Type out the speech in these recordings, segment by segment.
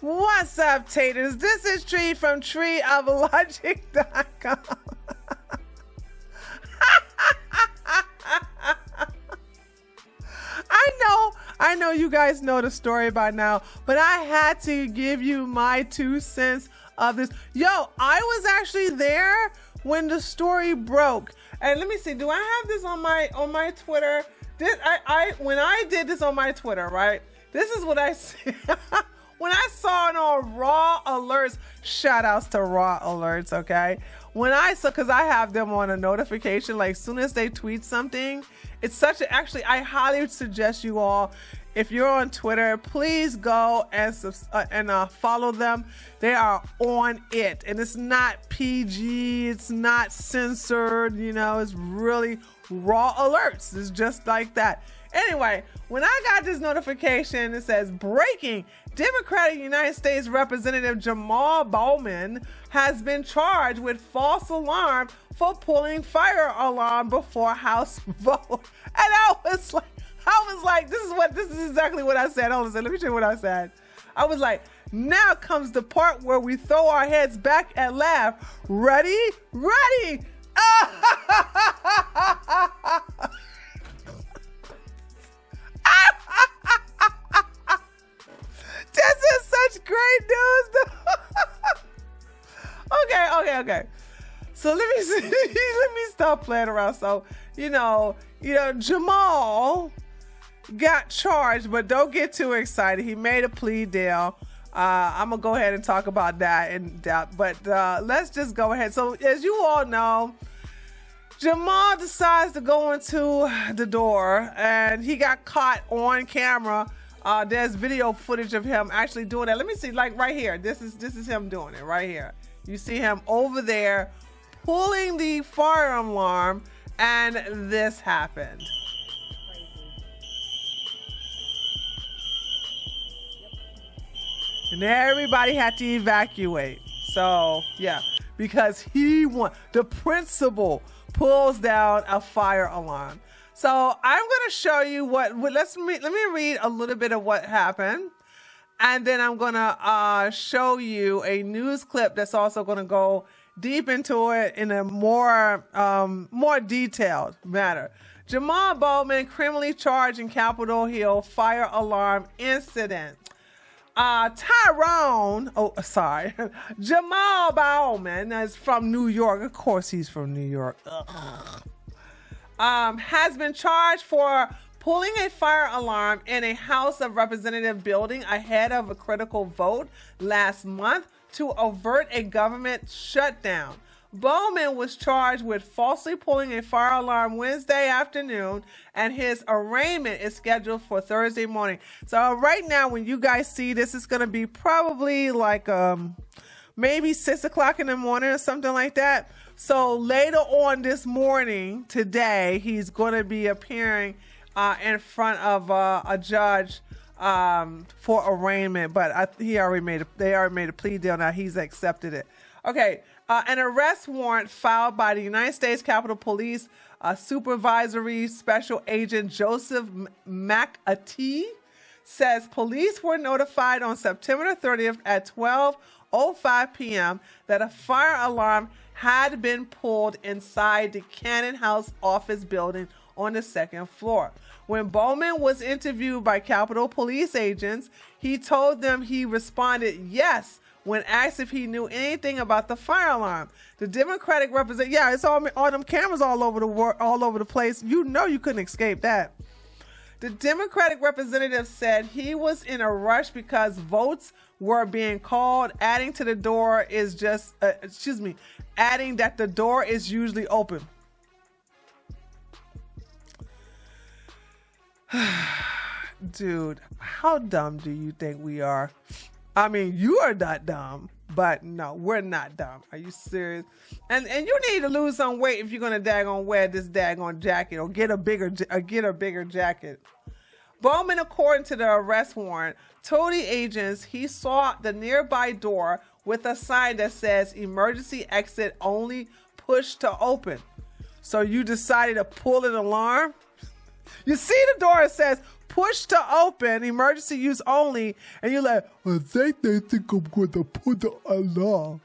What's up, taters? This is Tree from treeoflogic.com. I know you guys know the story by now, but I had to give you my 2 cents of this. Yo, I was actually there when the story broke. And let me see, do I have this on my Twitter? When I did this on my Twitter, right? This is what I see. When I saw it on Raw Alerts, shout outs to Raw Alerts, okay? When I saw, because I have them on a notification, like soon as they tweet something, it's such a, actually, I highly suggest you all, if you're on Twitter, please go and follow them. They are on it. And it's not PG, it's not censored, you know, it's really Raw Alerts. It's just like that. Anyway, when I got this notification, it says, breaking, Democratic United States Representative Jamaal Bowman has been charged with false alarm for pulling fire alarm before House vote. And I was like, this is exactly what I said. Hold on, let me show you what I said. I was like, now comes the part where we throw our heads back and laugh. Ready? Ready. This is such great news. Okay. So let me see. Let me stop playing around. So, you know, Jamaal got charged, but don't get too excited. He made a plea deal. I'm gonna go ahead and talk about that in depth, but let's just go ahead. So, as you all know, Jamaal decides to go into the door, and he got caught on camera. There's video footage of him actually doing that. Let me see, like right here. This is him doing it right here. You see him over there pulling the fire alarm, and this happened. And everybody had to evacuate. So yeah, because the principal pulls down a fire alarm. So I'm going to show you let me read a little bit of what happened, and then I'm going to show you a news clip that's also going to go deep into it in a more detailed manner. Jamaal Bowman criminally charged in Capitol Hill fire alarm incident. Jamaal Bowman is from New York. Of course he's from New York. Has been charged for pulling a fire alarm in a House of Representatives building ahead of a critical vote last month to avert a government shutdown. Bowman was charged with falsely pulling a fire alarm Wednesday afternoon, and his arraignment is scheduled for Thursday morning. So right now, when you guys see this, it's going to be probably like maybe 6 o'clock in the morning or something like that. So later on this morning, today, he's going to be appearing in front of a judge for arraignment. But they already made a plea deal. Now he's accepted it. Okay. An arrest warrant filed by the United States Capitol Police Supervisory Special Agent Joseph McAtee says police were notified on September 30th at 12:05 p.m. that a fire alarm had been pulled inside the Cannon House office building on the 2nd floor. When Bowman was interviewed by Capitol Police agents, he told them he responded yes when asked if he knew anything about the fire alarm. The Democratic representative, yeah, it's all them cameras all over the place. You know you couldn't escape that. The Democratic representative said he was in a rush because votes were being called, adding that the door is usually open. Dude, how dumb do you think we are? I mean, you are not dumb, but no, we're not dumb. Are you serious? And you need to lose some weight if you're gonna wear this daggone jacket or get a bigger jacket. Bowman, according to the arrest warrant, told the agents he saw the nearby door with a sign that says emergency exit only, push to open. So you decided to pull an alarm? You see the door, it says, push to open, emergency use only, and you're like, I think they think I'm going to put the alarm.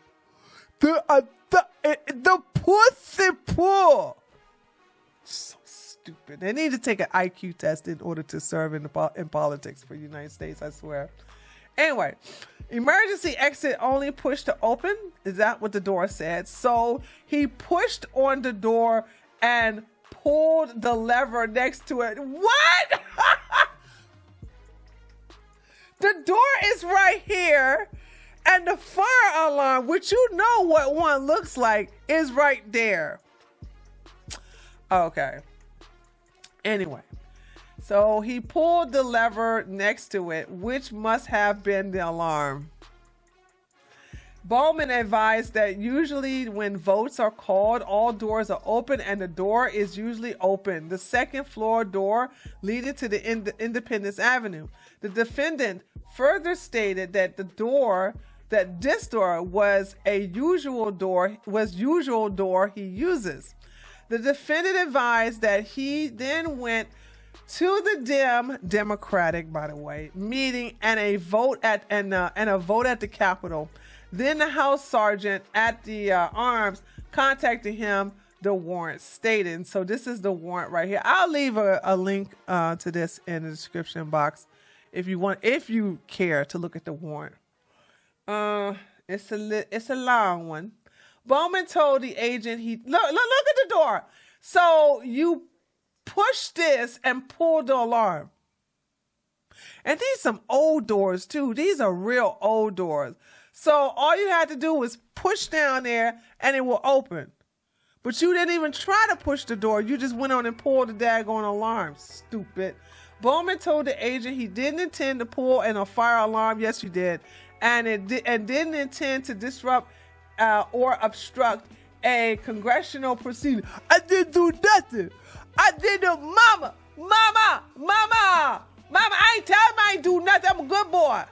The pussy pull. So stupid. They need to take an IQ test in order to serve in politics for the United States, I swear. Anyway, emergency exit only, push to open. Is that what the door said? So he pushed on the door and pulled the lever next to it. What? The door is right here, and the fire alarm, which you know what one looks like, is right there. Okay. Anyway, so he pulled the lever next to it, which must have been the alarm. Bowman advised that usually when votes are called, all doors are open, and the door is usually open. The second floor door leading to the Independence Avenue. The defendant further stated that this door was usual door he uses. The defendant advised that he then went to the Democratic, by the way, meeting and a vote at the Capitol. Then the House Sergeant at the Arms contacted him, the warrant stated. So this is the warrant right here. I'll leave a link to this in the description box if you care to look at the warrant. It's a long one. Bowman told the agent look at the door. So you push this and pull the alarm. And these some old doors too. These are real old doors. So all you had to do was push down there and it will open. But you didn't even try to push the door. You just went on and pulled the daggone alarm. Stupid. Bowman told the agent he didn't intend to pull a fire alarm. Yes, you did. And didn't intend to disrupt or obstruct a congressional proceeding. I didn't do nothing. I did the mama. I ain't telling I ain't do nothing. I'm a good boy.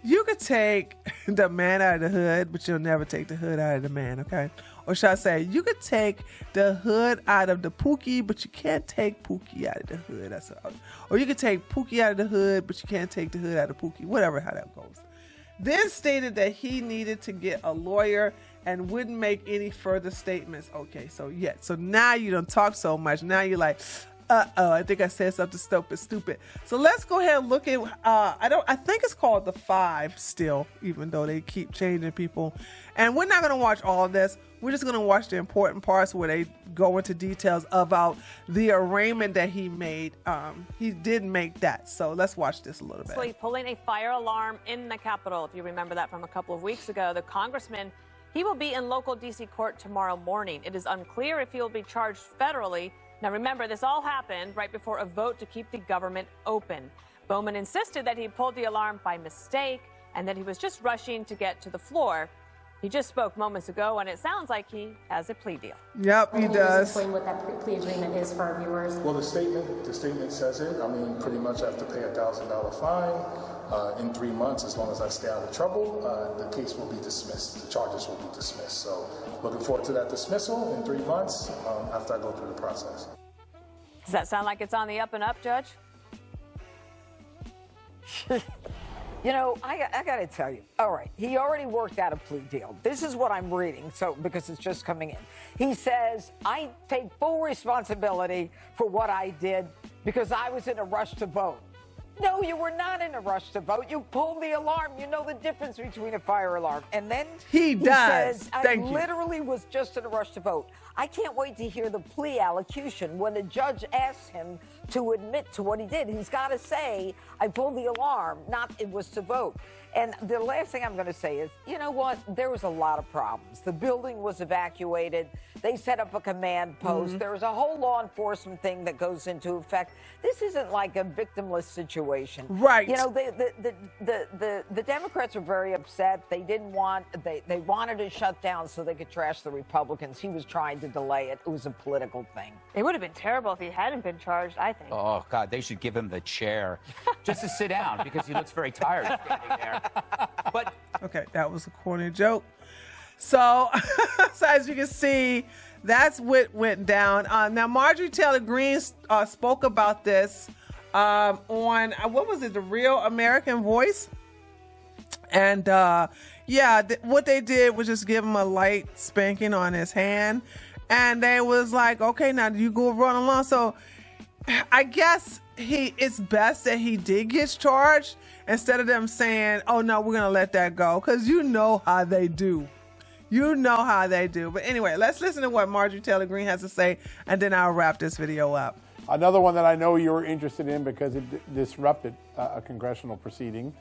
You could take the man out of the hood, but you'll never take the hood out of the man, okay? Or should I say, you could take the hood out of the Pookie, but you can't take Pookie out of the hood. Or you could take Pookie out of the hood, but you can't take the hood out of Pookie. Whatever, how that goes. Then stated that he needed to get a lawyer and wouldn't make any further statements. Okay, so now you don't talk so much. Now you're like, I think I said something stupid. So let's go ahead and look at, I think it's called the 5 still, even though they keep changing people. And we're not going to watch all of this. We're just going to watch the important parts where they go into details about the arraignment that he made. He did make that. So let's watch this a little bit. So he's pulling a fire alarm in the Capitol. If you remember that from a couple of weeks ago, the congressman, he will be in local D.C. court tomorrow morning. It is unclear if he will be charged federally. Now, remember, this all happened right before a vote to keep the government open. Bowman insisted that he pulled the alarm by mistake and that he was just rushing to get to the floor. He just spoke moments ago, and it sounds like he has a plea deal. Yep, he does. Explain what that plea agreement is for our viewers. Well, the statement says it. I mean, pretty much I have to pay a $1,000 fine in 3 months. As long as I stay out of trouble, the case will be dismissed. The charges will be dismissed. So looking forward to that dismissal in 3 months after I go through the process. Does that sound like it's on the up and up, Judge? You know, I got to tell you. All right, he already worked out a plea deal. This is what I'm reading, so because it's just coming in. He says, I take full responsibility for what I did because I was in a rush to vote. No, you were not in a rush to vote. You pulled the alarm. You know the difference between a fire alarm. And then he says, I literally was just in a rush to vote. I can't wait to hear the plea allocution when the judge asks him to admit to what he did. He's got to say, I pulled the alarm, not it was to vote. And the last thing I'm going to say is, you know what? There was a lot of problems. The building was evacuated. They set up a command post. Mm-hmm. There was a whole law enforcement thing that goes into effect. This isn't like a victimless situation. Right. You know, the Democrats are very upset. They wanted to shut down so they could trash the Republicans. He was trying to delay it. It was a political thing. It would have been terrible if he hadn't been charged, I think. Oh, God, they should give him the chair just to sit down because he looks very tired standing there. But okay, that was a corny joke. So, so as you can see, that's what went down. Now, Marjorie Taylor Greene spoke about this on, what was it, The Real American Voice? And what they did was just give him a light spanking on his hand. And they was like, okay, now you go run along. So I guess it's best that he did get charged instead of them saying, oh, no, we're going to let that go. Because you know how they do. You know how they do. But anyway, let's listen to what Marjorie Taylor Greene has to say, and then I'll wrap this video up. Another one that I know you're interested in because it disrupted a congressional proceeding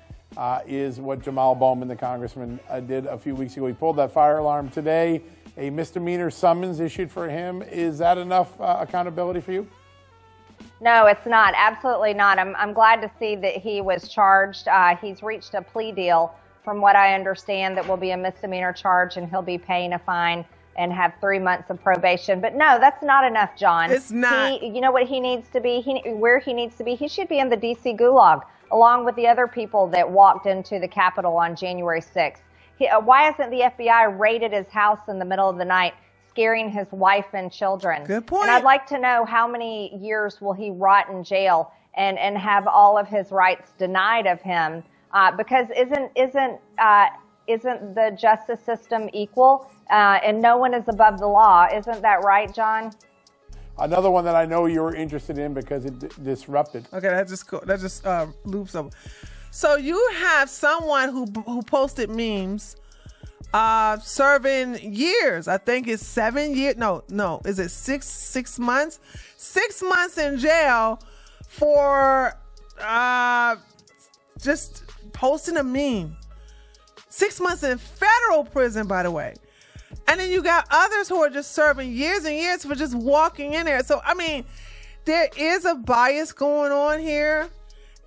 is what Jamaal Bowman, the congressman, did a few weeks ago. He pulled that fire alarm today. A misdemeanor summons issued for him. Is that enough accountability for you? No, it's not. Absolutely not. I'm glad to see that he was charged. He's reached a plea deal, from what I understand, that will be a misdemeanor charge, and he'll be paying a fine and have 3 months of probation. But no, that's not enough, John. It's not. You know what he needs to be? Where he needs to be? He should be in the D.C. gulag, along with the other people that walked into the Capitol on January 6th. Why hasn't the FBI raided his house in the middle of the night, scaring his wife and children? Good point. And I'd like to know how many years will he rot in jail and have all of his rights denied of him? Because isn't the justice system equal? And no one is above the law. Isn't that right, John? Another one that I know you're interested in because it disrupted. Okay, that just loops up. So you have someone who posted memes serving years. I think it's 7 years. No. Is it six months? 6 months in jail for just posting a meme. 6 months in federal prison, by the way. And then you got others who are just serving years and years for just walking in there. So, I mean, there is a bias going on here,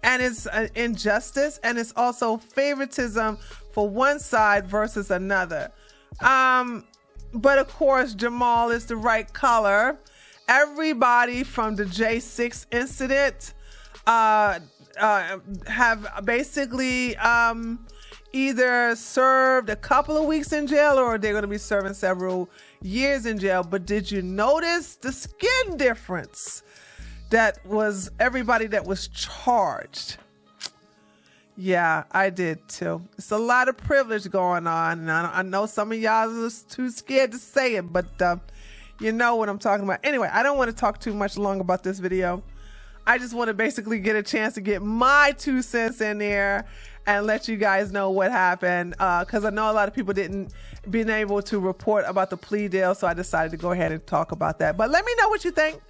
and it's injustice, and it's also favoritism for one side versus another. But of course, Jamaal is the right color. Everybody from the J6 incident have basically either served a couple of weeks in jail, or they're going to be serving several years in jail. But did you notice the skin difference? That was everybody that was charged. Yeah, I did too. It's a lot of privilege going on. And I know some of y'all are too scared to say it, but you know what I'm talking about. Anyway, I don't want to talk too much long about this video. I just want to basically get a chance to get my 2 cents in there and let you guys know what happened. Because I know a lot of people didn't been able to report about the plea deal, so I decided to go ahead and talk about that. But let me know what you think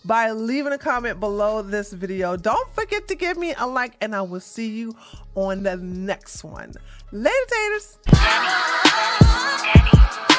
by leaving a comment below this video. Don't forget to give me a like, and I will see you on the next one. Later, taters. Daddy.